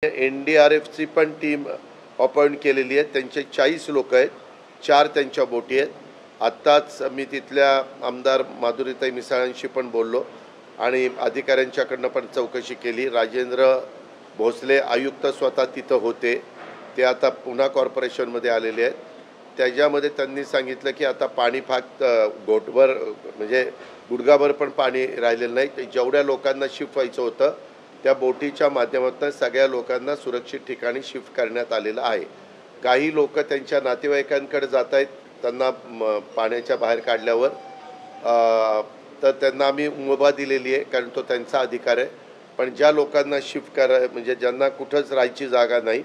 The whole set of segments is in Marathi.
NDRFची पण टीम अपॉइंट केलेली आहे। त्यांचे 40 लोक आहेत, 4 त्यांच्या बोटी आहेत। आत्ताच मी तिथल्या आमदार माधुरीताई मिसाळांशी पण बोललो आणि अधिकाऱ्यांच्याकडनं पण चौकशी केली। राजेंद्र भोसले आयुक्त स्वतः तिथं होते, ते आता पुन्हा कॉर्पोरेशनमध्ये आलेले आहेत। त्याच्यामध्ये त्यांनी सांगितलं की आता पाणी फक्त घोटभर म्हणजे गुडघाभर पण पाणी राहिलेलं नाही। जेवढ्या लोकांना शिफ्ट व्हायचं होतं त्या बोटीच्या माध्यमातून सगळ्या लोकांना सुरक्षित ठिकाणी शिफ्ट करण्यात आलेलं आहे। काही लोक त्यांच्या नातेवाईकांकडे जात आहेत, त्यांना पाण्याच्या बाहेर काढल्यावर तर त्यांना आम्ही मुभा दिलेली आहे, कारण तो त्यांचा अधिकार आहे। पण ज्या लोकांना शिफ्ट म्हणजे ज्यांना कुठंच राहायची जागा नाही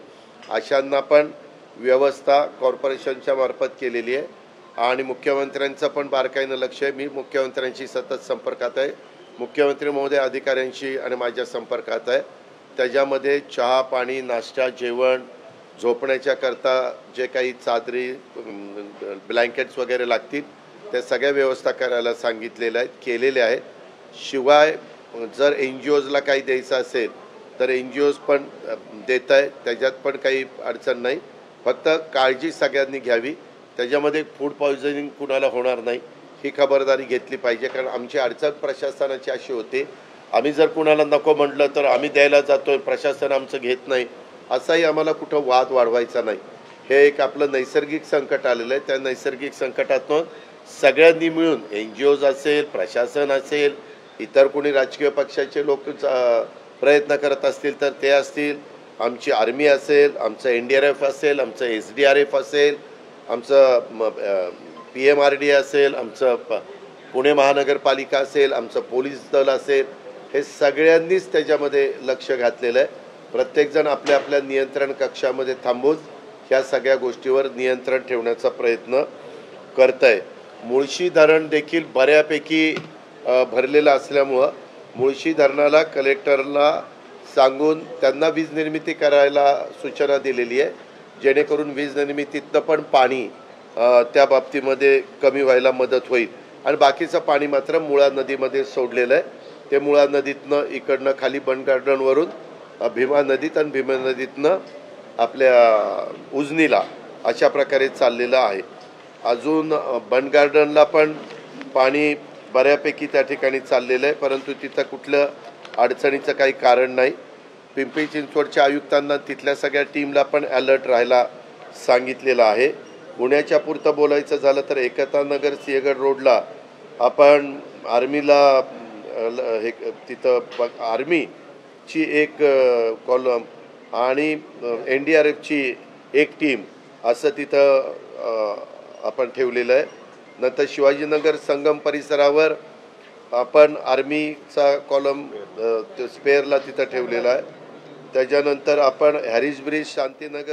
अशांना पण व्यवस्था कॉर्पोरेशनच्या मार्फत केलेली आहे आणि मुख्यमंत्र्यांचं पण बारकाईनं लक्ष आहे। मी मुख्यमंत्र्यांशी सतत संपर्कात आहे, मुख्यमंत्री महोदय अधिकाऱ्यांशी आणि माझ्या संपर्कात आहे। त्याच्यामध्ये चहा पाणी नाश्ता जेवण झोपण्याच्या करता जे काही चादरी ब्लँकेट्स वगैरे लागतील त्या सगळ्या व्यवस्था करायला सांगितलेल्या आहेत, केलेल्या आहेत। शिवाय जर NGOजला काही द्यायचं असेल तर NGOज पण देत आहेत, त्याच्यात पण काही अडचण नाही। फक्त काळजी सगळ्यांनी घ्यावी, त्याच्यामध्ये फूड पॉयझनिंग कुणाला होणार नाही ही खबरदारी घेतली पाहिजे। कारण आमची अडचण प्रशासनाची अशी होती, आम्ही जर कुणाला नको म्हटलं तर आम्ही द्यायला जातोय, प्रशासन आमचं घेत नाही, असाही आम्हाला कुठं वाद वाढवायचा नाही। हे एक आपलं नैसर्गिक संकट आलेलं आहे। त्या नैसर्गिक संकटातून सगळ्यांनी मिळून NGOज असेल, प्रशासन असेल, इतर कोणी राजकीय पक्षाचे लोक प्रयत्न करत असतील तर ते असतील, आमची आर्मी असेल, आमचं NDRF असेल, आमचं SDRF असेल, आमचं PMRD असेल, आमचं पुणे महानगरपालिका असेल, आमचं पोलीस दल असेल, हे सगळ्यांनीच त्याच्यामध्ये लक्ष घातलेलं आहे। प्रत्येकजण आपल्या आपल्या नियंत्रण कक्षामध्ये थांबून ह्या सगळ्या गोष्टीवर नियंत्रण ठेवण्याचा प्रयत्न करत आहे। मुळशी धरण देखील बऱ्यापैकी भरलेलं असल्यामुळं मुळशी धरणाला कलेक्टरला सांगून त्यांना वीज निर्मिती करायला सूचना दिलेली आहे, जेणेकरून वीज निर्मितीतनं पण पाणी त्या बाबतीमध्ये कमी व्हायला मदत होईल। आणि बाकीचं पाणी मात्र मुळा नदीमध्ये सोडलेलं आहे, ते मुळा नदीतनं इकडनं खाली बन गार्डनवरून भीमा नदीत आणि भीमा नदीतनं आपल्या उजनीला अशा प्रकारे चाललेलं आहे। अजून बन गार्डनला पण पाणी बऱ्यापैकी त्या ठिकाणी चाललेलं आहे, परंतु तिथं कुठलं अडचणीचं काही कारण नाही। पिंपरी चिंचवडच्या आयुक्तांना तिथल्या सगळ्या टीमला पण अलर्ट राहायला सांगितलेलं आहे। पुण्याच्या पुरतं बोलायचं झालं तर एकतानगर सिंहगड रोडला आपण आर्मीला हे तिथं आर्मीची एक कॉलम आणि NDRFची एक टीम असं तिथं आपण ठेवलेलं आहे। नंतर शिवाजीनगर संगम परिसरावर आपण आर्मीचा कॉलम स्पेअरला तिथं ठेवलेला आहे। त्याच्यानंतर आपण हॅरिस ब्रिज शांतीनगर